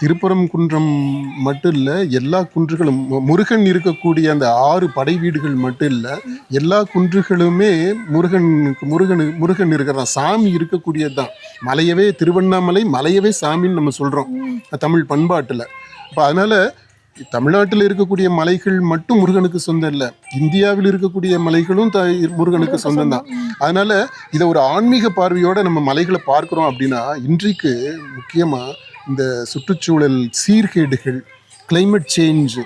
திருப்பரங்குன்றம் மட்டும் இல்லை, எல்லா குன்றுகளும் முருகன் இருக்கக்கூடிய அந்த 6 படை வீடுகள் மட்டும் இல்லை, எல்லா குன்றுகளுமே முருகன் இருக்கிறதான், சாமி இருக்கக்கூடியது தான். மலையவே திருவண்ணாமலை மலையவே சாமின்னு நம்ம சொல்கிறோம் தமிழ் பண்பாட்டில். அப்போ அதனால் தமிழ்நாட்டில் இருக்கக்கூடிய மலைகள் மட்டும் முருகனுக்கு சொந்தம் இல்லை, இந்தியாவில் இருக்கக்கூடிய மலைகளும் முருகனுக்கு சொந்தம் தான். அதனால் இதை ஒரு ஆன்மீக பார்வையோடு நம்ம மலைகளை பார்க்குறோம் அப்படின்னா, இன்றைக்கு முக்கியமாக இந்த சுற்றுச்சூழல் சீர்கேடுகள், கிளைமேட் சேஞ்ச்,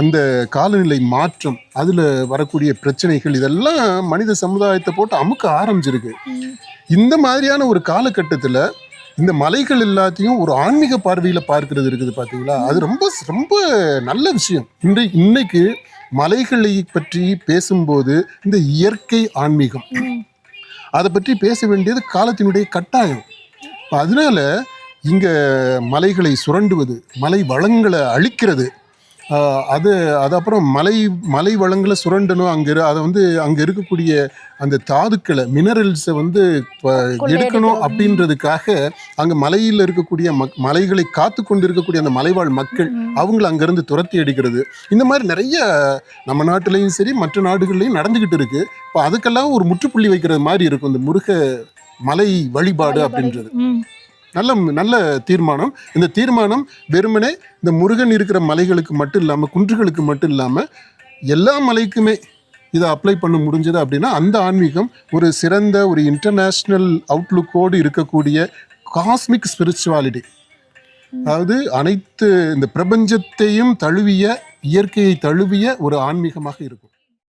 அந்த காலநிலை மாற்றம், அதில் வரக்கூடிய பிரச்சனைகள், இதெல்லாம் மனித சமுதாயத்தை போட்டு அமுக்க ஆரம்பிச்சிருக்கு. இந்த மாதிரியான ஒரு காலகட்டத்தில் இந்த மலைகள் எல்லாத்தையும் ஒரு ஆன்மீக பார்வையில் பார்க்கறது இருக்குது பார்த்தீங்களா, அது ரொம்ப ரொம்ப நல்ல விஷயம். இன்னைக்கு மலைகளை பற்றி பேசும்போது இந்த இயற்கை ஆன்மீகம் அதை பற்றி பேச வேண்டியது காலத்தினுடைய கட்டாயம். அதனால இங்கே மலைகளை சுரண்டுவது, மலை வளங்களை அழிக்கிறது, அது அப்புறம் மலை வளங்களை சுரண்டணும், அங்கே இருக்கக்கூடிய அந்த தாதுக்களை, மினரல்ஸை எடுக்கணும் அப்படின்றதுக்காக அங்கே மலையில் இருக்கக்கூடிய மலைகளை காத்து கொண்டு இருக்கக்கூடிய அந்த மலைவாழ் மக்கள் அவங்கள அங்கேருந்து துரத்தி அடிக்கிறது, இந்த மாதிரி நிறைய நம்ம நாட்டிலையும் சரி மற்ற நாடுகள்லையும் நடந்துக்கிட்டு இருக்கு. இப்போ அதுக்கெல்லாம் ஒரு முற்றுப்புள்ளி வைக்கிறது மாதிரி இருக்கும் இந்த முருக மலை வழிபாடு அப்படின்றது. நல்ல தீர்மானம். இந்த தீர்மானம் வெறுமனே இந்த முருகன் இருக்கிற மலைகளுக்கு மட்டும் இல்லாமல், குன்றுகளுக்கு மட்டும் இல்லாமல் எல்லா மலைக்குமே இதை அப்ளை பண்ண முடிஞ்சது அப்படின்னா, அந்த ஆன்மீகம் ஒரு சிறந்த ஒரு இன்டர்நேஷ்னல் அவுட்லுக்கோடு இருக்கக்கூடிய காஸ்மிக் ஸ்பிரிச்சுவாலிட்டி, அதாவது அனைத்து இந்த பிரபஞ்சத்தையும் தழுவிய, இயற்கையை தழுவிய ஒரு ஆன்மீகமாக இருக்கும்.